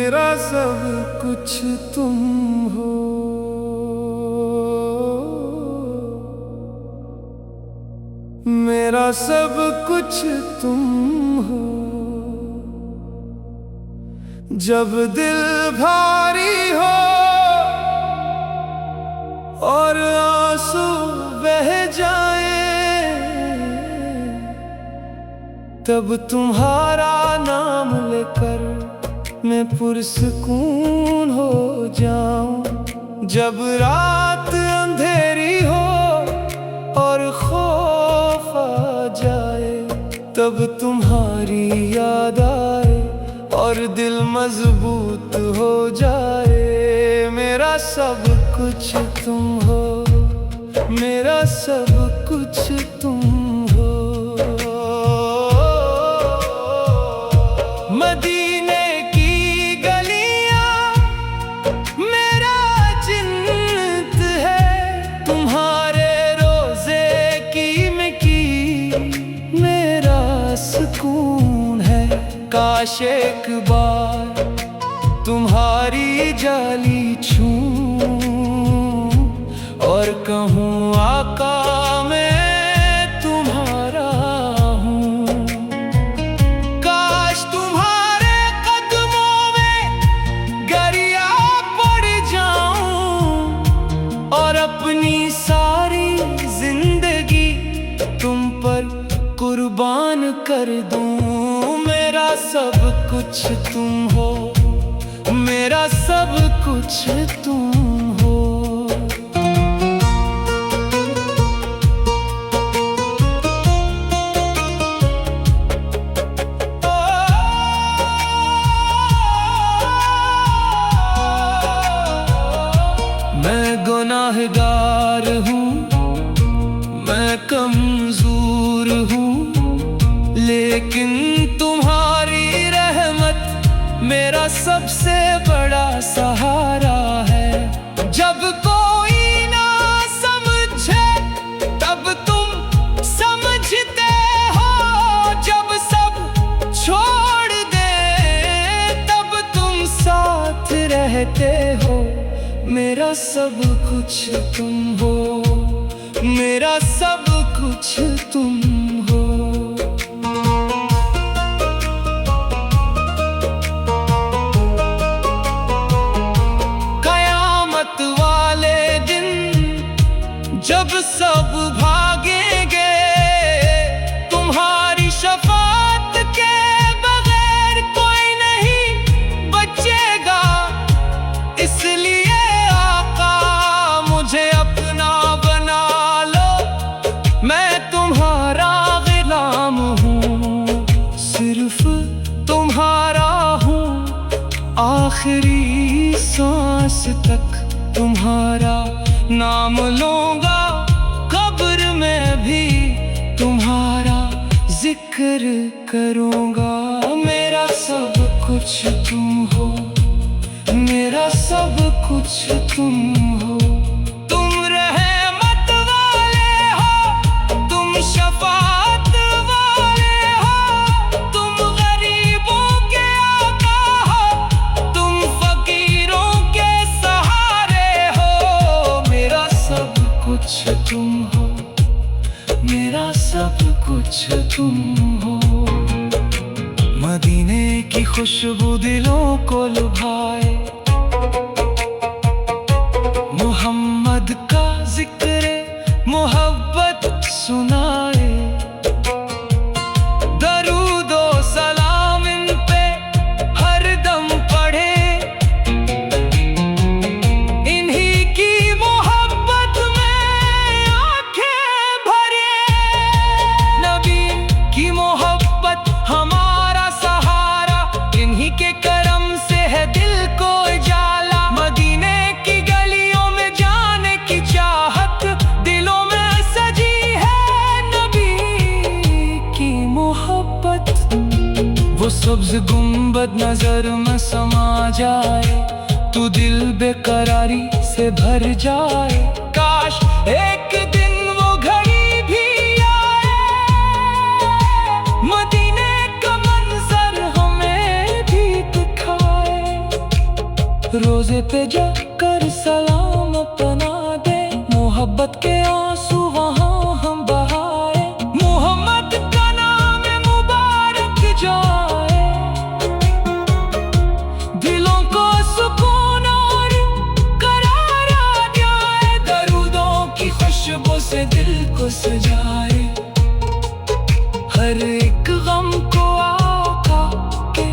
मेरा सब कुछ तुम हो। मेरा सब कुछ तुम हो। जब दिल भारी हो और आंसू बह जाए, तब तुम्हारा नाम लेकर मैं पुरसकून हो जाऊं। जब रात अंधेरी हो और खौफ आ जाए, तब तुम्हारी याद आए और दिल मजबूत हो जाए। मेरा सब कुछ तुम हो। मेरा सब कुछ तुम हो। मदीने की गलियां मेरा जिन्नत है, तुम्हारे रोजे की मेरा सुकून है। काश एक बार तुम्हारी जाली छूं और कहूँ आका मैं तुम्हारा हूँ। काश तुम्हारे कदमों में गरिया पड़ जाऊं और अपनी सारी जिंदगी तुम पर कुर्बान कर दूं। मेरा सब कुछ तुम हो। मेरा सब कुछ तुम हो। मैं गुनाहगार हूँ, मैं कमजोर हूँ, लेकिन तुम्हारी रहमत मेरा सबसे बड़ा सहारा है। जब कोई ना समझे तब तुम समझते हो, जब सब छोड़ दे तब तुम साथ रहते हो। मेरा सब कुछ तुम हो। मेरा सब कुछ तुम हो। कयामत वाले दिन जब सब भागेंगे, तुम्हारी शफाअत के बगैर कोई नहीं बचेगा। इसलिए आका मुझे अपना बना लो, मैं तुम्हारा गुलाम हूँ, सिर्फ तुम्हारा हूँ। आखिरी सांस तक तुम्हारा नाम लूंगा, कब्र में भी तुम्हारा जिक्र करूंगा। मेरा सब कुछ तुम हो। मेरा सब कुछ तुम हो। तुम रहमत वाले हो, तुम शफाअत वाले हो, तुम गरीबों के आका हो, तुम फकीरों के सहारे हो। मेरा सब कुछ तुम हो। मेरा सब कुछ तुम हो। मदीने की खुशबू दिलों को लुभाए, मोहम्मद का जिक्र मोहब्बत सुनाए। दरूदो सलाम इन पे हर दम पढ़े, इन्हीं की मोहब्बत में आंखें भरे। नबी की मोहब्बत हमारा सहारा, इन्हीं के करम से है दिल को उजाला। मदीने की गलियों में जाने की चाहत दिलों में सजी है। नबी की मोहब्बत वो सब्ज गुंबद नजर में समा जाए, तू दिल बेकरारी से भर जाए। काश एक दिन वो घड़ी भी आए, मदीने का मंजर हमें भी दिखाए। रोजे पे जाकर सलाम अपना दे, मोहब्बत के आंसू वहाँ हम बहाए। मोहम्मद का नाम मुबारक जाए, दिलों को सुकून और करार आ जाए। दरूदों की खुशबू से दिल को सजाए, हर एक गम को आका के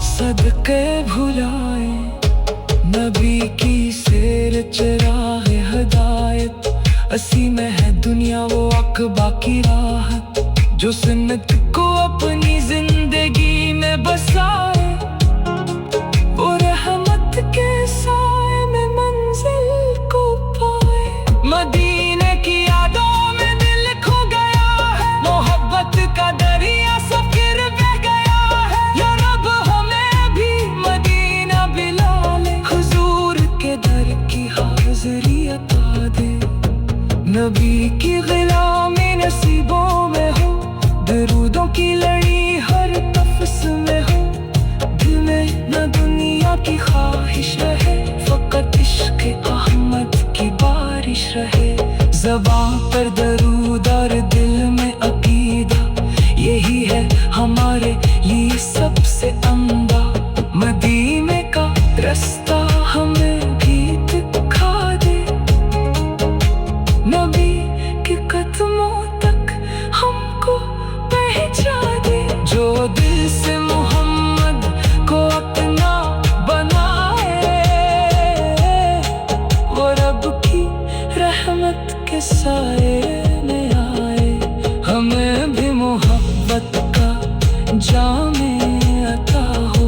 सदके भुलाए। नबी की सैर चराग़ हदायत, असी में है दुनिया वो अक़बा की राहत। जो सुन्नत को अपनी जिंदगी में बसाए, वो रहमत के साए में मंजिल को पाए। मदीने की यादों में दिल खो गया है, मोहब्बत का दरिया सफ़िर बह गया है। या रब हमें भी मदीना बिला ले, हुजूर के दर की हाज़िरी अता दे। नबी की ग़ुलामी नसीबों में हो, दरूदों की लड़ी हर तफ़्स में हो। दिल में न दुनिया की ख्वाहिश रहे, फ़क़त इश्क़ अहमद की बारिश रहे। ज़बान पर दरूद और दिल में अक़ीदा, यही है हमारे लिए सबसे अम्दा। मदीने का रास्ता हमें भी दिखा दे, नबी के कदमों तक हमको पहुंचा दे। जो दिल से मोहम्मद को अपना बनाए, वो रब की रहमत के साए में आए। हमें भी मोहब्बत का जामे अता हो,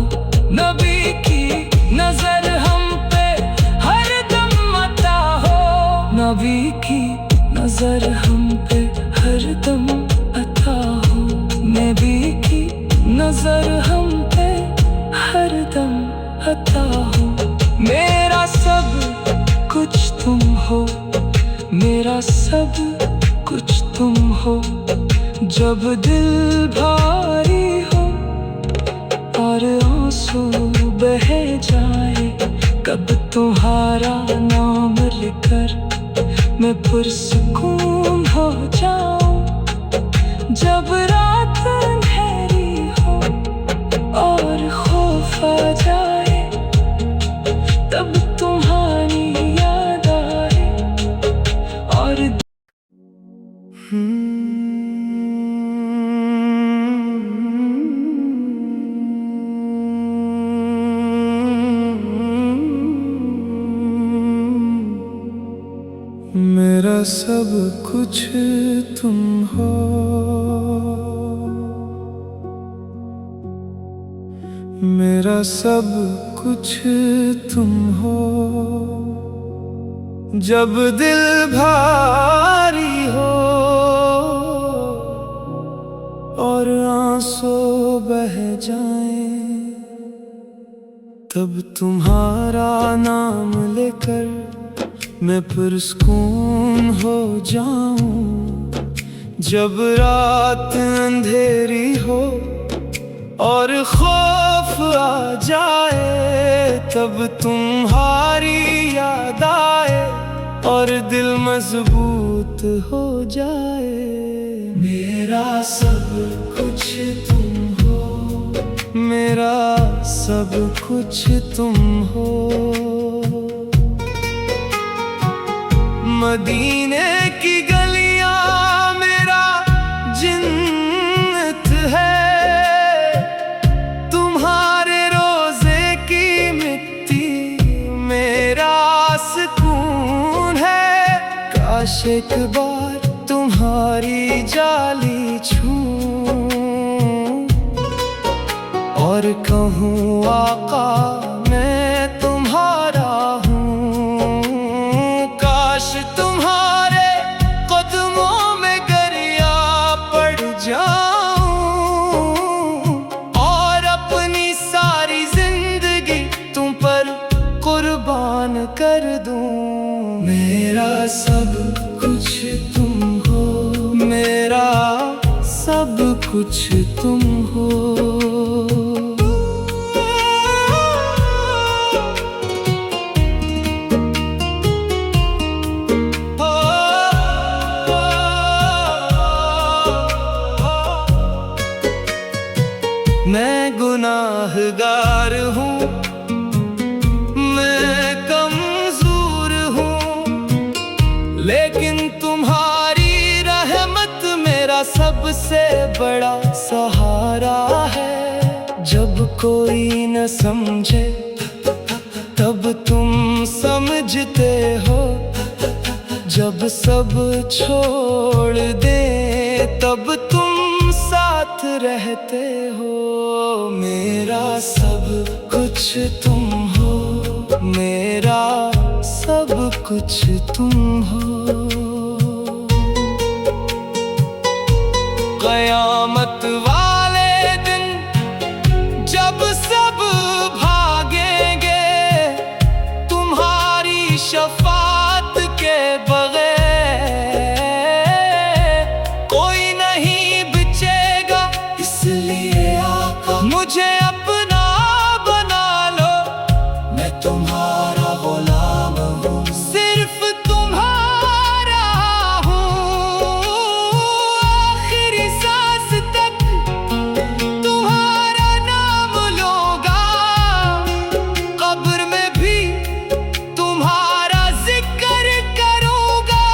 नबी की नजर हम पे हर दम अता हो। नबी की नजर हम पे हर दम अता हो, नबी की नजर हम पे हर दम अता हो। मेरा सब कुछ तुम हो, मेरा सब कुछ तुम हो। जब दिल भारी हो और आंसू बह जाए, कब तुम्हारा नाम लेकर मैं पुरसुकून हो जाऊं। जब रात अंधेरी हो और खौफ आ जाए, तब तुम्हारी याद आए और मेरा सब कुछ तुम हो, मेरा सब कुछ तुम हो। जब दिल भारी हो और आंसू बह जाए, तब तुम्हारा नाम लेकर मैं पुरस्कून हो जाऊं। जब रात अंधेरी हो और खौफ आ जाए, तब तुम्हारी याद आए और दिल मजबूत हो जाए। मेरा सब कुछ तुम हो, मेरा सब कुछ तुम हो। मदीने की गलियां मेरा जिन्नत है, तुम्हारे रोजे की मिट्टी मेरा सुकून है। काश एक बार तुम्हारी जाली छूं और कहूँ आका मैं तुम्हारा हूँ। तुम्हारे कदमों में गरिया पड़ जाऊं और अपनी सारी जिंदगी तुम पर कुर्बान कर दूं। मेरा सब कुछ तुम हो, मेरा सब कुछ तुम हो। सबसे बड़ा सहारा है। जब कोई न समझे तब तुम समझते हो, जब सब छोड़ दे तब तुम साथ रहते हो। मेरा सब कुछ तुम हो, मेरा सब कुछ तुम हो। क़यामत वाले दिन जब सब भागेंगे तुम्हारी शफाअत के बगैर, कोई नहीं बचेगा। इसलिए आका मुझे अपना बना लो, मैं तुम्हारा गुलाम हूँ, सिर्फ तुम्हारा हूँ। आखिरी सांस तक तुम्हारा नाम लूंगा, कब्र में भी तुम्हारा जिक्र करूंगा।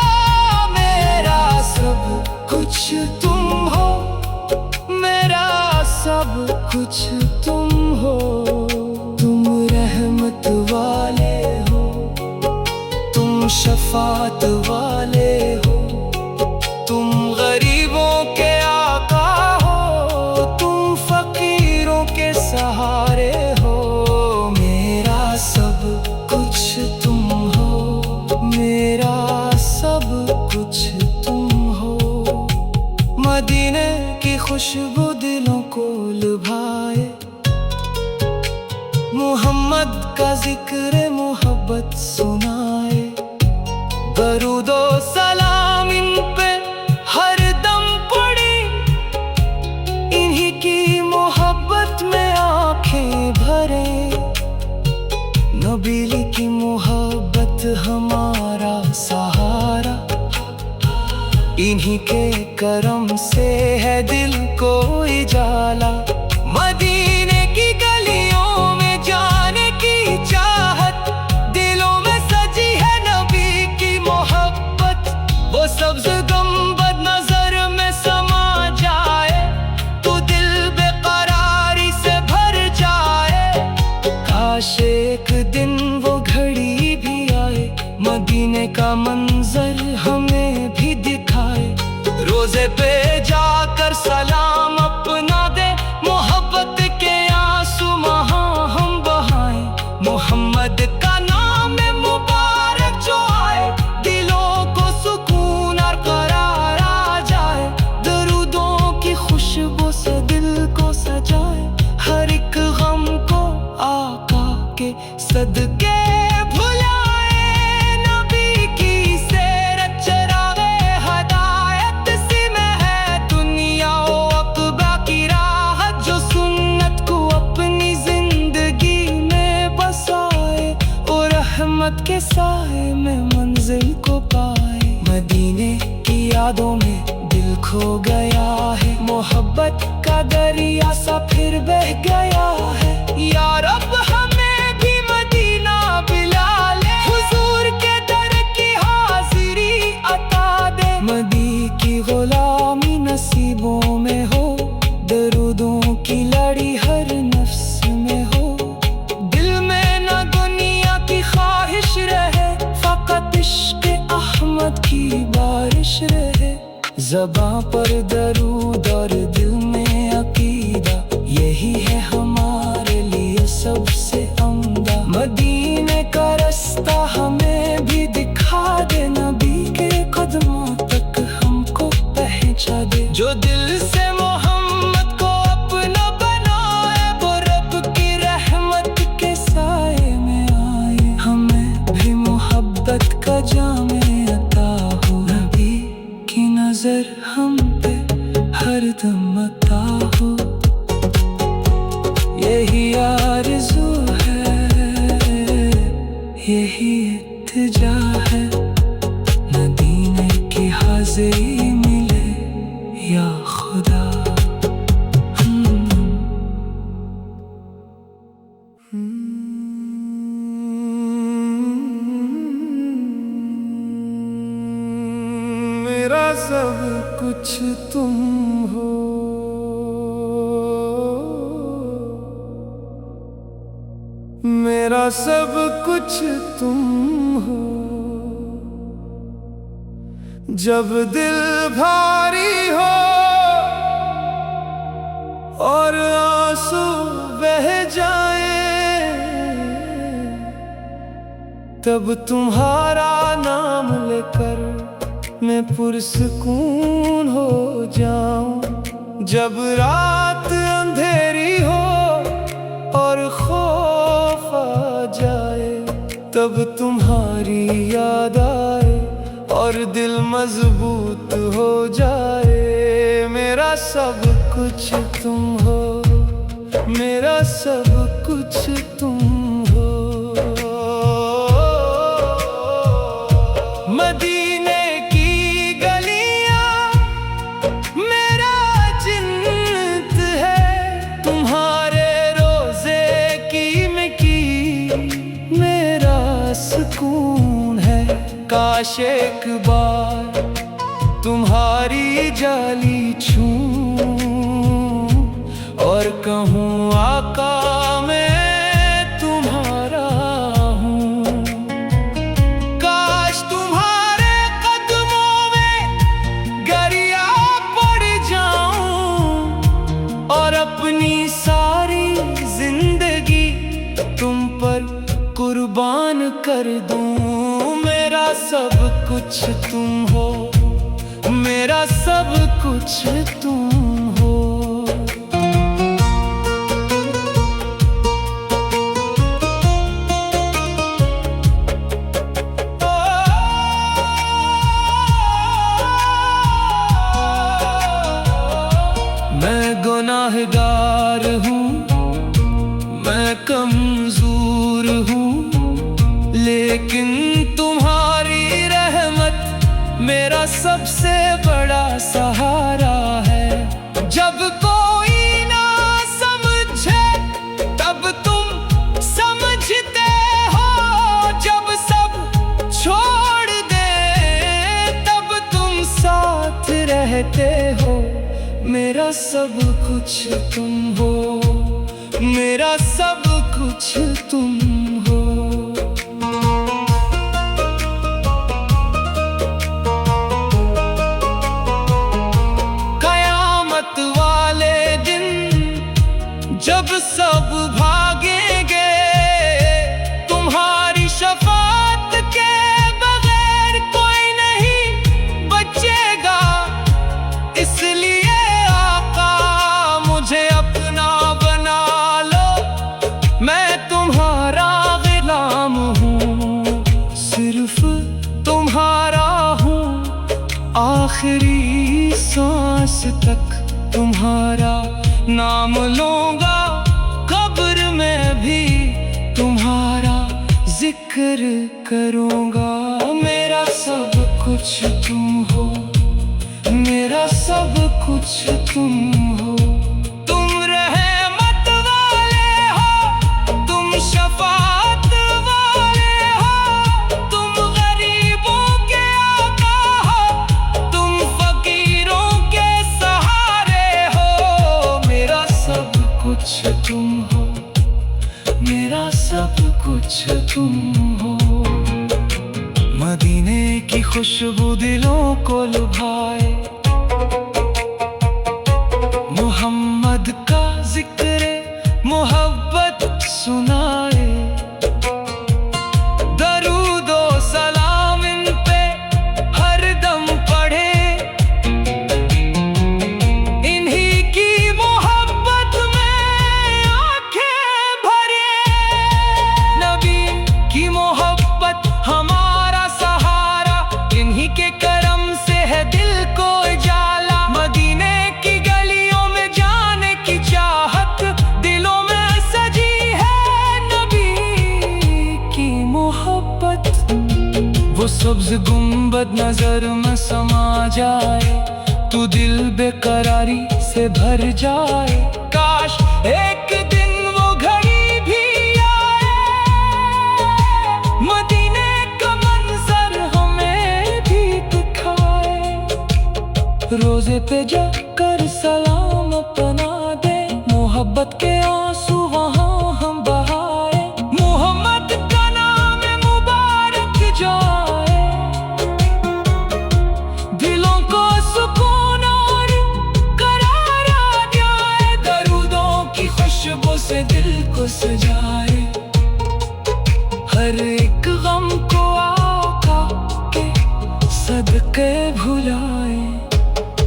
मेरा सब कुछ तुम हो, मेरा सब कुछ तुम हो। तुम रहमत वाले हो, तुम शफाअत वाले हो, तुम गरीबों के आका हो, तुम फकीरों के सहारे हो। मेरा सब कुछ तुम हो, मेरा सब कुछ तुम हो। मदीने की खुशबू दिलों को लुभाए, मोहम्मद का जिक्र मोहब्बत सुनाए। दरूदो सलाम इन पे हर दम पड़ी, इन्हीं की मोहब्बत में आंखें भरे। नबी की मोहब्बत हमारा सहारा, इन्हीं के करम से है दिल को इजाला। मदीने की गलियों में जाने की चाहत, दिलों में सजी है नबी की मोहब्बत। वो सब्ज़ गुंबद नजर में समा जाए तो दिल बेकरारी से भर जाए। काश एक दिन वो घड़ी भी आए, मदीने का मंजर हमें भी दिखाए। रोजे पे जाकर सलाम अपना दे, मोहब्बत के आंसू वहाँ हम बहाएं। मोहम्मद का नाम मुबारक जो आए, दिलों को सुकून और करार आ जाए। दरूदों की खुशबू से दिल को सजाए, हर एक गम को आका के सदके के साए में मंजिल को पाए। मदीने की यादों में दिल खो गया है, मोहब्बत का दरिया सा फिर बह गया है। या रब हमें भी मदीना बुला ले, हुजूर के दर की हाजिरी अता दे। मदी की गुलामी नसीबों में हो, दरूदों की लड़ी हर नफ्स में हो। दिल में न दुनिया की ख्वाहिश रहे, फकत इश्क़ अहमद की बारिश रहे। ज़बां पर दरूद और दिल में अकीदा, यही है हमारे लिए सबसे अमदा। मदीने का रास्ता हमें भी दिखा दे, नबी के कदमों तक हमको पहुंचा दे। जो दिल से मोहम्मद को अपना बनाए, वो रब की रहमत के साए में आए। हमें भी मोहब्बत का जामे अता हो, नबी की नजर हम पे हर दम अता हो। यही आरज़ू है, यही इल्तिजा है, मदीने की हाज़िरी मिले या खुदा। मेरा मेरा सब कुछ तुम हो। मेरा सब कुछ तुम हो। जब दिल भारी हो और आंसू बह जाए, तब तुम्हारा नाम लेकर मैं पुरसकून हो जाऊं। जब रात अंधेरी हो और खौफ आ जाए, तब तुम्हारी याद आए और दिल मजबूत हो जाए। मेरा सब कुछ तुम हो। मेरा सब कुछ तुम हो। मदीने की गलियां मेरा जिन्नत है, तुम्हारे रोजे की मेरा सुकून है। काश एक बार तुम्हारी जाली छूं और कहूँ आका मैं तुम्हारा हूँ। काश तुम्हारे कदमों में गरिया पड़ जाऊं और अपनी सारी जिंदगी तुम पर कुर्बान कर दूं। मेरा सब कुछ तुम हो। मेरा सब कुछ तुम हो। मैं गुनाहगार हूँ, मैं कमजोर हूँ, लेकिन तुम्हारी रहमत मेरा सबसे बड़ा सहारा है। जब कोई ना समझे तब तुम समझते हो, जब सब छोड़ दे तब तुम साथ रहते हो। मेरा सब कुछ तुम हो। मेरा सब कुछ तुम हो। जब सब भागेंगे तुम्हारी शफाअत के बगैर कोई नहीं बचेगा। इसलिए आका मुझे अपना बना लो, मैं तुम्हारा गुलाम हूँ, सिर्फ तुम्हारा हूँ। आखिरी सांस तक तुम्हारा नाम लूंगा, कब्र में भी तुम्हारा जिक्र करूंगा। मेरा सब कुछ तुम हो। मेरा सब कुछ तुम हो। तुम रहमत वाले हो, तुम शफाअत वाले हो, तुम गरीबों के आका हो, तुम फकीरों के सहारे हो। मेरा सब कुछ तुम हो। मेरा सब कुछ तुम हो। मदीने की खुशबू दिलों को लुभाए, मोहम्मद का जिक्र मोहब्बत सुनाए। दरूदो सलाम इन पे हर दम पढ़े, इन्हीं की मोहब्बत में आंखें भरे। नबी की मोहब्बत हमारा सहारा, इन्हीं के करम से है दिल को उजाला। मदीने की गलियों में जाने की चाहत दिलों में सजी है। नबी की मोहब्बत वो सब्ज गुंबद नजर में समा जाए, तू दिल बेकरारी से भर जाए। काश एक दिन वो घड़ी भी आए, मदीने का मंजर हमें भी दिखाए। रोजे पे जाकर सलाम अपना दे, मोहब्बत के आंसू वहाँ हम बहाए। मोहम्मद का नाम मुबारक जाए, दिलों को सुकून और करार आ जाए। दरूदों की खुशबू से दिल को सजाए, हर एक गम को आका के सदके भुलाए।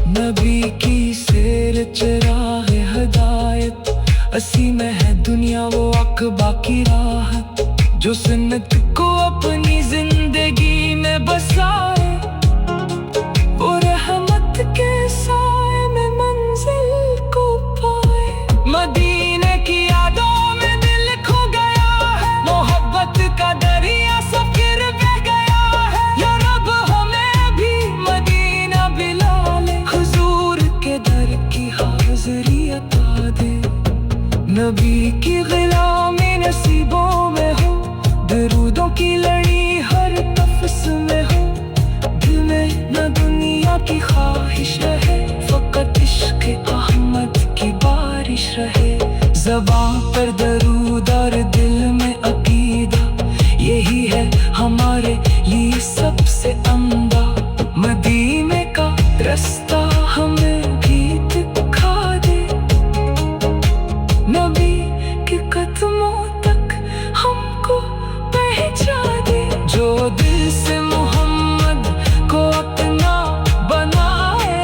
नबी की सैर चराग़ हदायत, असी में है दुनिया वो अक़बा की राह, जो सुन्नत को अपनी जिंदगी में बसाए। वो रहमत के साए में मंजिल को पाए। मदीने की यादों में दिल खो गया है, मोहब्बत का दरिया सब फिर बह गया है। या रब हमें भी मदीना बिला ले, हुजूर के दर की हाज़िरी अता दे। नबी की ग़ुलामी नसीबों में हो, दरूदों की लड़ी हर तफ्स में हो। दिल में न दुनिया की ख्वाहिश रहे, फ़कत इश्क़ अहमद की बारिश रहे। ज़बान पर दरूद और दिल में अक़ीदा, यही है हमारे लिए सबसे अम्दा। मदीने का रास्ता हमें भी दिखा दे, नबी के कदमों तक हमको पहुंचा दे। जो दिल से मोहम्मद को अपना बनाए,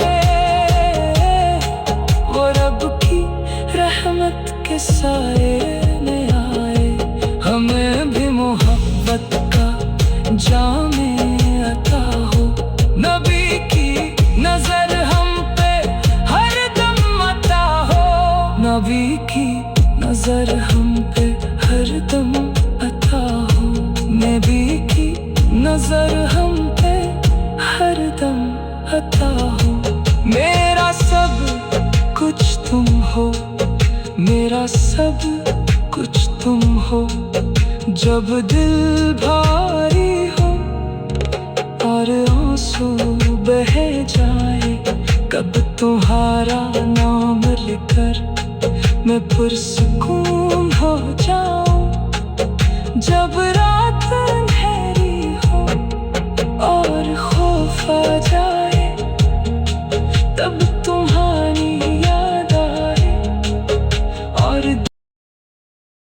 वो रब की रहमत के साए में आए। हमें भी मोहब्बत का जामे अता हो, नबी की नजर हम पे हर दम अता हो। नबी की नजर हम पे हर दम अता हो, नबी की नजर हम पे हर दम अता हो। मेरा सब कुछ तुम हो, मेरा सब कुछ तुम हो। जब दिल भारी हो और आंसू बह जाए, कब तुम्हारा नाम लेकर मैं पुरसुकून हो जाऊं। जब रात अंधेरी हो और खौफ आ जाए, तब